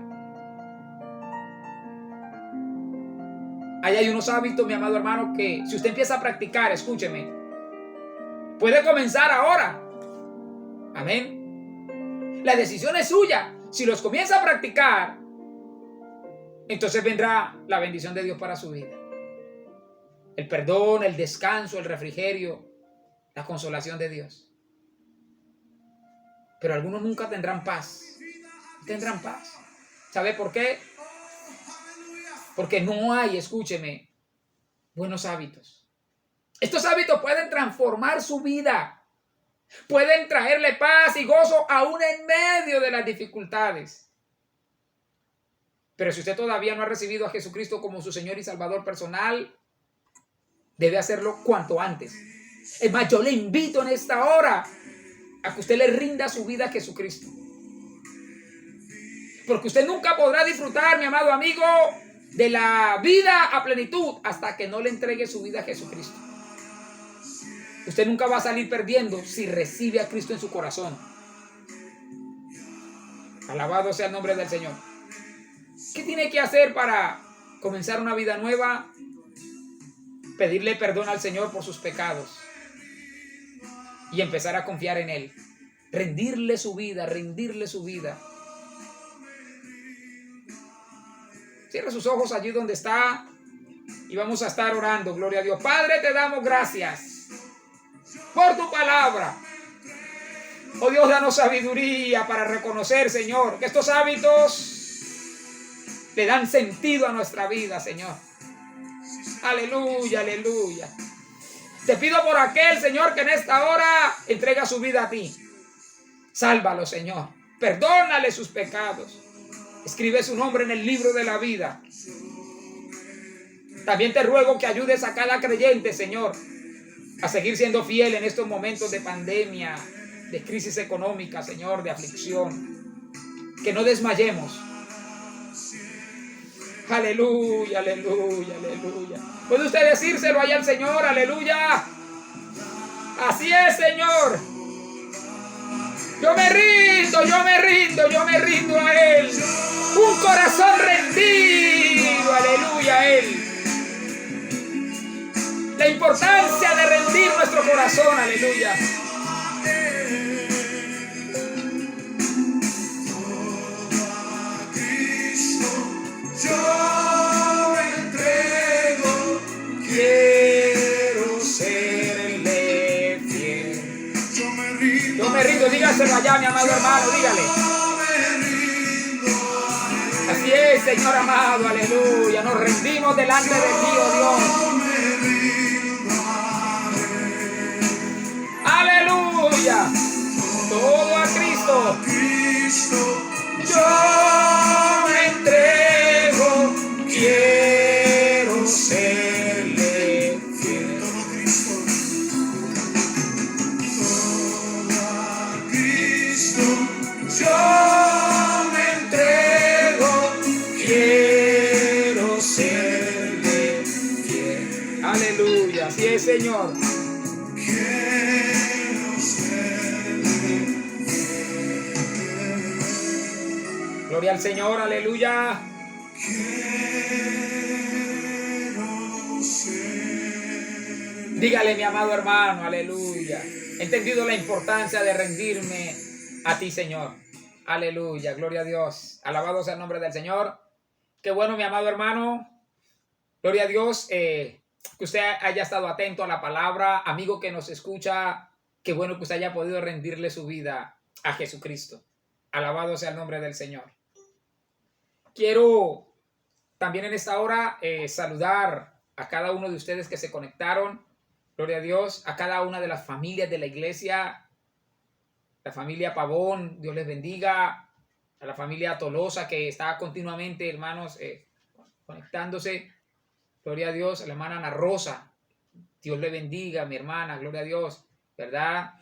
Ahí hay unos hábitos, mi amado hermano, que si usted empieza a practicar, escúcheme, puede comenzar ahora. Amén. La decisión es suya. Si los comienza a practicar, entonces vendrá la bendición de Dios para su vida. El perdón, el descanso, el refrigerio, la consolación de Dios. Pero algunos nunca tendrán paz. Tendrán paz. ¿Sabe por qué? Porque no hay, escúcheme, buenos hábitos. Estos hábitos pueden transformar su vida. Pueden traerle paz y gozo aún en medio de las dificultades. Pero si usted todavía no ha recibido a Jesucristo como su Señor y Salvador personal, debe hacerlo cuanto antes. Es más, yo le invito en esta hora a que usted le rinda su vida a Jesucristo. Porque usted nunca podrá disfrutar, mi amado amigo, de la vida a plenitud hasta que no le entregue su vida a Jesucristo. Usted nunca va a salir perdiendo si recibe a Cristo en su corazón. Alabado sea el nombre del Señor. ¿Qué tiene que hacer para comenzar una vida nueva? Pedirle perdón al Señor por sus pecados y empezar a confiar en Él. Rendirle su vida, rendirle su vida. Cierra sus ojos allí donde está y vamos a estar orando. Gloria a Dios. Padre, te damos gracias por tu palabra. Oh Dios, danos sabiduría para reconocer, Señor, que estos hábitos le dan sentido a nuestra vida, Señor. Aleluya, aleluya. Te pido por aquel, Señor, que en esta hora entrega su vida a ti. Sálvalo, Señor. Perdónale sus pecados. Escribe su nombre en el libro de la vida. También te ruego que ayudes a cada creyente, Señor, a seguir siendo fiel en estos momentos de pandemia, de crisis económica, Señor, de aflicción. Que no desmayemos. Aleluya, aleluya, aleluya. ¿Puede usted decírselo ahí al Señor? Aleluya. Así es, Señor. Yo me rindo, yo me rindo, yo me rindo a Él. Un corazón rendido, aleluya, a Él. La importancia de rendir nuestro corazón, aleluya. Yo me entrego, quiero serle fiel. Yo me rindo, dígaselo allá, mi amado hermano, dígale. Así es, Señor amado, aleluya. Nos rendimos delante de ti, oh Dios. Aleluya. Todo a Cristo. Yo me entrego, quiero serle fiel. Todo a Cristo. Yo me entrego, quiero serle fiel. Así es, Señor. Gloria al Señor, aleluya. Dígale, mi amado hermano, aleluya. He entendido la importancia de rendirme a ti, Señor. Aleluya, gloria a Dios. Alabado sea el nombre del Señor. Qué bueno, mi amado hermano. Gloria a Dios. Que usted haya estado atento a la palabra. Amigo que nos escucha, qué bueno que usted haya podido rendirle su vida a Jesucristo. Alabado sea el nombre del Señor. Quiero también en esta hora saludar a cada uno de ustedes que se conectaron. Gloria a Dios. A cada una de las familias de la iglesia. La familia Pavón, Dios les bendiga. A la familia Tolosa que está continuamente, hermanos, conectándose. Gloria a Dios. A la hermana Ana Rosa. Dios le bendiga, mi hermana. Gloria a Dios. ¿Verdad?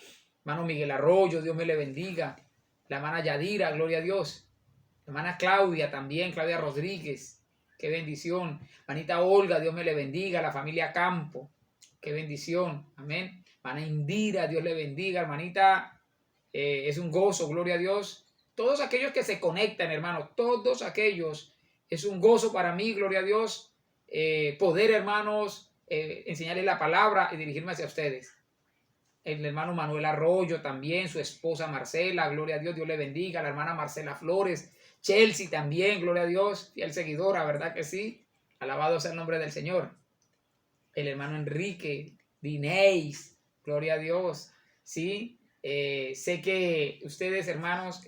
Hermano Miguel Arroyo, Dios me le bendiga. La hermana Yadira, gloria a Dios. La hermana Claudia también, Claudia Rodríguez. Qué bendición. Manita Olga, Dios me le bendiga. La familia Campo. Qué bendición. Amén. Hermana Indira, Dios le bendiga. Hermanita, es un gozo, gloria a Dios. Todos aquellos que se conectan, hermano. Todos aquellos. Es un gozo para mí, gloria a Dios. Poder, hermanos, enseñarles la palabra y dirigirme hacia ustedes. El hermano Manuel Arroyo también, su esposa Marcela, gloria a Dios, Dios le bendiga. La hermana Marcela Flores, Chelsea también, gloria a Dios, fiel seguidora, ¿verdad que sí? Alabado sea el nombre del Señor. El hermano Enrique, Dineis, gloria a Dios, ¿sí? Sé que ustedes, hermanos,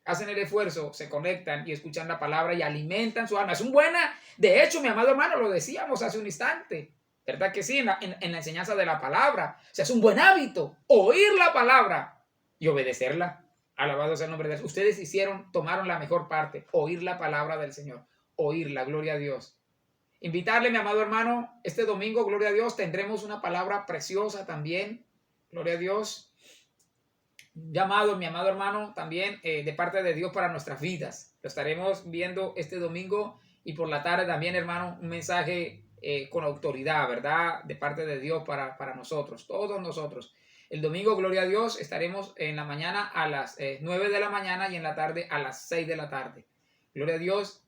hacen el esfuerzo, se conectan y escuchan la palabra y alimentan su alma. Es un buena, de hecho, mi amado hermano, lo decíamos hace un instante, ¿verdad que sí? En la enseñanza de la palabra. O sea, es un buen hábito oír la palabra y obedecerla. Alabado sea el nombre de Dios. Ustedes tomaron la mejor parte, oír la palabra del Señor, oírla, gloria a Dios. Invitarle, mi amado hermano, este domingo, gloria a Dios, tendremos una palabra preciosa también, gloria a Dios. Llamado, mi amado hermano, también de parte de Dios para nuestras vidas. Lo estaremos viendo este domingo y por la tarde también, hermano, un mensaje con autoridad, ¿verdad? De parte de Dios para nosotros, todos nosotros. El domingo, gloria a Dios, estaremos en la mañana a las 9 de la mañana y en la tarde a las 6 de la tarde. Gloria a Dios.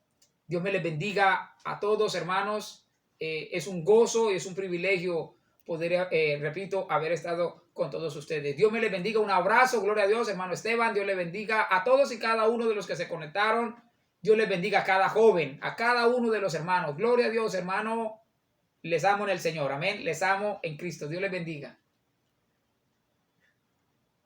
Dios me les bendiga a todos, hermanos. Es un gozo y es un privilegio poder, repito, haber estado con todos ustedes. Dios me les bendiga. Un abrazo. Gloria a Dios, hermano Esteban. Dios le bendiga a todos y cada uno de los que se conectaron. Dios les bendiga a cada joven, a cada uno de los hermanos. Gloria a Dios, hermano. Les amo en el Señor. Amén. Les amo en Cristo. Dios les bendiga.